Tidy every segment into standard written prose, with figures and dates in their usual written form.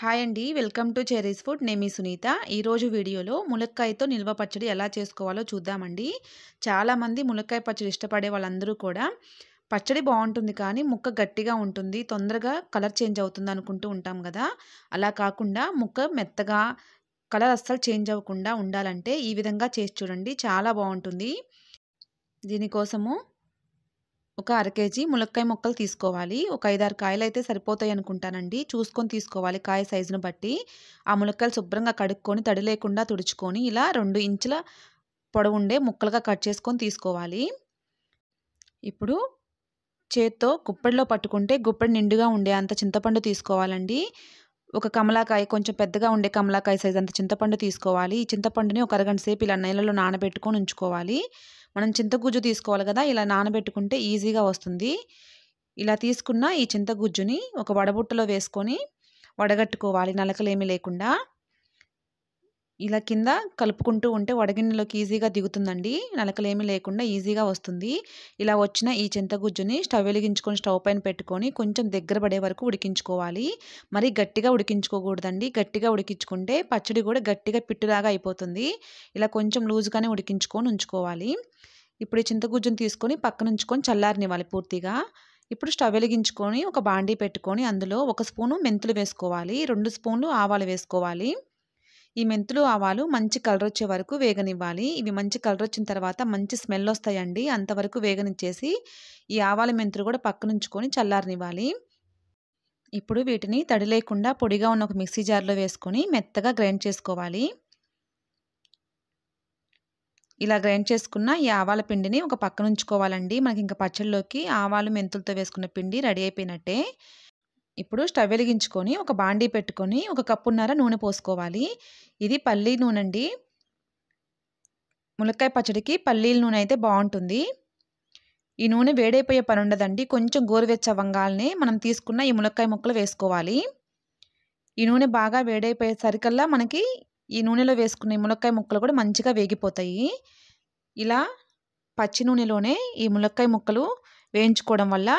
Hi అండి. Welcome to cherries food. నేను మీ సునీత. ఈరోజు వీడియోలో ములక్కాయతో నిల్వ పచ్చడి ఎలా చేసుకోవాలో చూద్దామండి. చాలామంది ములక్కాయ పచ్చడి ఇష్టపడే వాళ్ళందరూ కూడా పచ్చడి బాగుంటుంది కానీ ముక్క గట్టిగా ఉంటుంది, తొందరగా కలర్ చేంజ్ అవుతుంది అనుకుంటూ ఉంటాం కదా. అలా కాకుండా ముక్క మెత్తగా కలర్ అస్సలు చేంజ్ అవ్వకుండా ఉండాలంటే ఈ విధంగా చేసి చూడండి, చాలా బాగుంటుంది. దీనికోసము ఒక అర కేజీ ములక్కాయ ముక్కలు తీసుకోవాలి. ఒక 5, 6 కాయలైతే సరిపోతాయి అనుకుంటానండి. చూసుకొని తీసుకోవాలి కాయ సైజును బట్టి. ఆ ములక్కాయలు శుభ్రంగా కడుక్కొని తడి లేకుండా తుడుచుకొని ఇలా 2 ఇంచుల పొడవుండే ముక్కలుగా కట్ చేసుకొని తీసుకోవాలి. ఇప్పుడు చేత్తో గుప్పెడిలో పట్టుకుంటే గుప్పెడు నిండుగా ఉండే అంత చింతపండు తీసుకోవాలండి. ఒక కమలాకాయ, కొంచెం పెద్దగా ఉండే కమలాకాయ సైజ్ అంత చింతపండు తీసుకోవాలి. ఈ చింతపండుని ఒక అరగంట సేపు ఇలా నీళ్ళలో నానబెట్టుకొని ఉంచుకోవాలి. మనం చింతగుజ్జు తీసుకోవాలి కదా, ఇలా నానబెట్టుకుంటే ఈజీగా వస్తుంది. ఇలా తీసుకున్న ఈ చింతగుజ్జుని ఒక వడబుట్టలో వేసుకొని వడగట్టుకోవాలి నలకలేమీ లేకుండా. ఇలా కింద కలుపుకుంటూ ఉంటే వడగిన్నెలోకి ఈజీగా దిగుతుందండి, నలకలేమీ లేకుండా ఈజీగా వస్తుంది. ఇలా వచ్చిన ఈ చింతగుజ్జుని స్టవ్ వెలిగించుకొని స్టవ్ పైన పెట్టుకొని కొంచెం దగ్గర పడే వరకు ఉడికించుకోవాలి. మరి గట్టిగా ఉడికించుకోకూడదండి. గట్టిగా ఉడికించుకుంటే పచ్చడి కూడా గట్టిగా పిట్టులాగా అయిపోతుంది. ఇలా కొంచెం లూజ్గానే ఉడికించుకొని ఉంచుకోవాలి. ఇప్పుడు ఈ చింతగుజ్జుని తీసుకొని పక్కన ఉంచుకొని చల్లారనివ్వాలి పూర్తిగా. ఇప్పుడు స్టవ్ వెలిగించుకొని ఒక బాండీ పెట్టుకొని అందులో 1 స్పూను మెంతులు వేసుకోవాలి, 2 స్పూన్లు ఆవాలు వేసుకోవాలి. ఈ మెంతులు, ఆవాలు మంచి కలర్ వచ్చే వరకు వేగనివ్వాలి. ఇవి మంచి కలర్ వచ్చిన తర్వాత మంచి స్మెల్ వస్తాయండి. అంతవరకు వేగనిచ్చేసి ఈ ఆవాల మెంతులు కూడా పక్కనుంచుకొని చల్లారనివ్వాలి. ఇప్పుడు వీటిని తడి లేకుండా పొడిగా ఉన్న ఒక మిక్సీ జార్లో వేసుకొని మెత్తగా గ్రైండ్ చేసుకోవాలి. ఇలా గ్రైండ్ చేసుకున్న ఈ ఆవాల పిండిని ఒక పక్కన ఉంచుకోవాలండి. మనకి ఇంకా పచ్చడిలోకి ఆవాలు మెంతులతో వేసుకున్న పిండి రెడీ అయిపోయినట్టే. ఇప్పుడు స్టవ్ వెలిగించుకొని ఒక బాండీ పెట్టుకొని 1 కప్పున్నర నూనె పోసుకోవాలి. ఇది పల్లి నూనె అండి. ములక్కాయ పచ్చడికి పల్లీల నూనె అయితే బాగుంటుంది. ఈ నూనె వేడైపోయే పని ఉండదండి. కొంచెం గోరువెచ్చ అవ్వంగానే మనం తీసుకున్న ఈ ములక్కాయ ముక్కలు వేసుకోవాలి. ఈ నూనె బాగా వేడైపోయేసరికల్లా మనకి ఈ నూనెలో వేసుకున్న ఈ ములక్కాయ ముక్కలు కూడా మంచిగా వేగిపోతాయి. ఇలా పచ్చి నూనెలోనే ఈ ములక్కాయ ముక్కలు వేయించుకోవడం వల్ల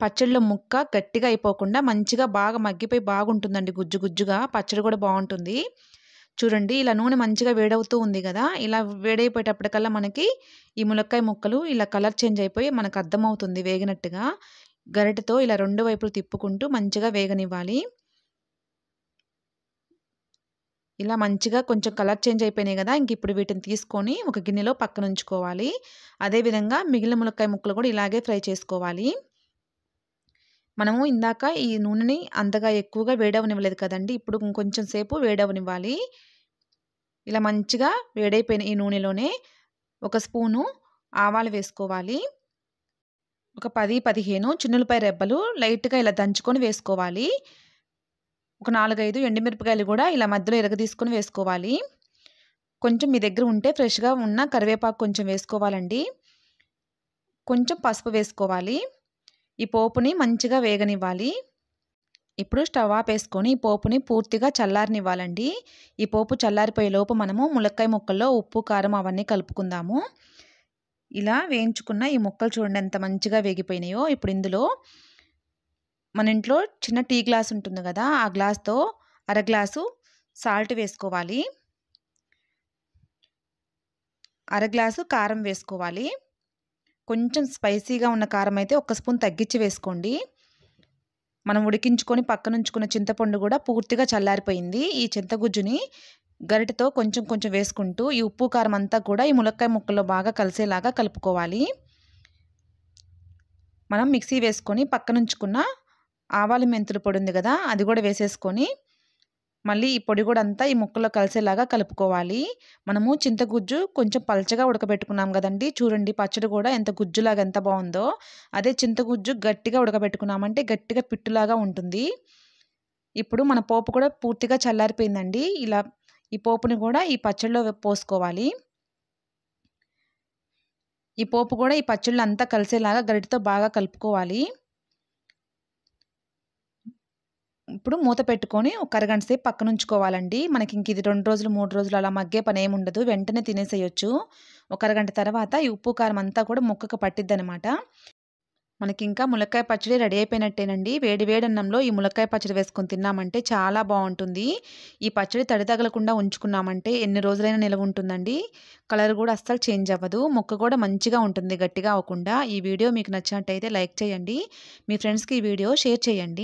పచ్చడిలో ముక్క గట్టిగా అయిపోకుండా మంచిగా బాగా మగ్గిపోయి బాగుంటుందండి, గుజ్జు గుజ్జుగా. పచ్చడి కూడా బాగుంటుంది. చూడండి, ఇలా నూనె మంచిగా వేడవుతూ ఉంది కదా. ఇలా వేడైపోయేటప్పటికల్లా మనకి ఈ ములక్కాయ ముక్కలు ఇలా కలర్ చేంజ్ అయిపోయి మనకు అర్థమవుతుంది వేగినట్టుగా. గరిటెతో ఇలా 2 వైపులు తిప్పుకుంటూ మంచిగా వేగనివ్వాలి. ఇలా మంచిగా కొంచెం కలర్ చేంజ్ అయిపోయినాయి కదా. ఇంక ఇప్పుడు వీటిని తీసుకొని ఒక గిన్నెలో పక్కన ఉంచుకోవాలి. అదేవిధంగా మిగిలిన ములక్కాయ ముక్కలు కూడా ఇలాగే ఫ్రై చేసుకోవాలి. మనము ఇందాక ఈ నూనెని అంతగా ఎక్కువగా వేడవనివ్వలేదు కదండి. ఇప్పుడు ఇంకొంచెం సేపు వేడవనివ్వాలి. ఇలా మంచిగా వేడైపోయిన ఈ నూనెలోనే 1 స్పూను ఆవాలు వేసుకోవాలి. ఒక 10, 15 చిన్నులపాయ రెబ్బలు లైట్గా ఇలా దంచుకొని వేసుకోవాలి. ఒక 4, 5 ఎండుమిరపకాయలు కూడా ఇలా మధ్యలో ఇరగదీసుకొని వేసుకోవాలి. కొంచెం మీ దగ్గర ఉంటే ఫ్రెష్గా ఉన్న కరివేపాకు కొంచెం వేసుకోవాలండి. కొంచెం పసుపు వేసుకోవాలి. ఈ పోపుని మంచిగా వేగనివ్వాలి. ఇప్పుడు స్టవ్ ఆపేసుకొని ఈ పోపుని పూర్తిగా చల్లారనివ్వాలండి. ఈ పోపు చల్లారిపోయే లోపు మనము ములక్కాయ ముక్కల్లో ఉప్పు, కారం అవన్నీ కలుపుకుందాము. ఇలా వేయించుకున్న ఈ ముక్కలు చూడండి ఎంత మంచిగా వేగిపోయినాయో. ఇప్పుడు ఇందులో మన ఇంట్లో చిన్న టీ గ్లాస్ ఉంటుంది కదా, ఆ గ్లాస్తో అర గ్లాసు సాల్ట్ వేసుకోవాలి. అర గ్లాసు కారం వేసుకోవాలి. కొంచెం స్పైసీగా ఉన్న కారం అయితే 1 స్పూన్ తగ్గించి వేసుకోండి. మనం ఉడికించుకొని పక్కన ఉంచుకున్న చింతపండు కూడా పూర్తిగా చల్లారిపోయింది. ఈ చింతగుజ్జుని గరిటెతో కొంచెం కొంచెం వేసుకుంటూ ఈ ఉప్పు, కారం అంతా కూడా ఈ ములక్కాయ ముక్కల్లో బాగా కలిసేలాగా కలుపుకోవాలి. మనం మిక్సీ వేసుకొని పక్కన ఉంచుకున్న ఆవాలు మెంతుల పొడి ఉంది కదా, అది కూడా వేసేసుకొని మళ్ళీ ఈ పొడి కూడా అంతా ఈ ముక్కల్లో కలిసేలాగా కలుపుకోవాలి. మనము చింతగుజ్జు కొంచెం పల్చగా ఉడకబెట్టుకున్నాం కదండి. చూడండి పచ్చడి కూడా ఎంత గుజ్జులాగా ఎంత బాగుందో. అదే చింతగుజ్జు గట్టిగా ఉడకబెట్టుకున్నామంటే గట్టిగా పిట్టులాగా ఉంటుంది. ఇప్పుడు మన పోపు కూడా పూర్తిగా చల్లారిపోయిందండి. ఇలా ఈ పోపుని కూడా ఈ పచ్చడిలో పోసుకోవాలి. ఈ పోపు కూడా ఈ పచ్చడిలో అంతా కలిసేలాగా గరిటెతో బాగా కలుపుకోవాలి. ఇప్పుడు మూత పెట్టుకొని ఒక అరగంట సేపు పక్కన ఉంచుకోవాలండి. మనకి ఇంక ఇది 2 రోజులు 3 రోజులు అలా మగ్గే పని ఏమి ఉండదు, వెంటనే తినేసేయొచ్చు. ఒక అరగంట తర్వాత ఈ ఉప్పు, కారం అంతా కూడా ముక్కకు పట్టిద్దనమాట. మనకింకా ములక్కాయ పచ్చడి రెడీ అయిపోయినట్టేనండి. వేడి వేడి అన్నంలో ఈ ములక్కాయ పచ్చడి వేసుకొని తిన్నామంటే చాలా బావుంటుంది. ఈ పచ్చడి తడి తగలకుండా ఉంచుకున్నామంటే ఎన్ని రోజులైనా నిలవ ఉంటుందండి. కలర్ గూడా అస్సలు చేంజ్ అవ్వదు. ముక్క కూడా మంచిగా ఉంటుంది గట్టిగా అవ్వకుండా. ఈ వీడియో మీకు నచ్చినట్టయితే లైక్ చేయండి. మీ ఫ్రెండ్స్‌కి ఈ వీడియో షేర్ చేయండి.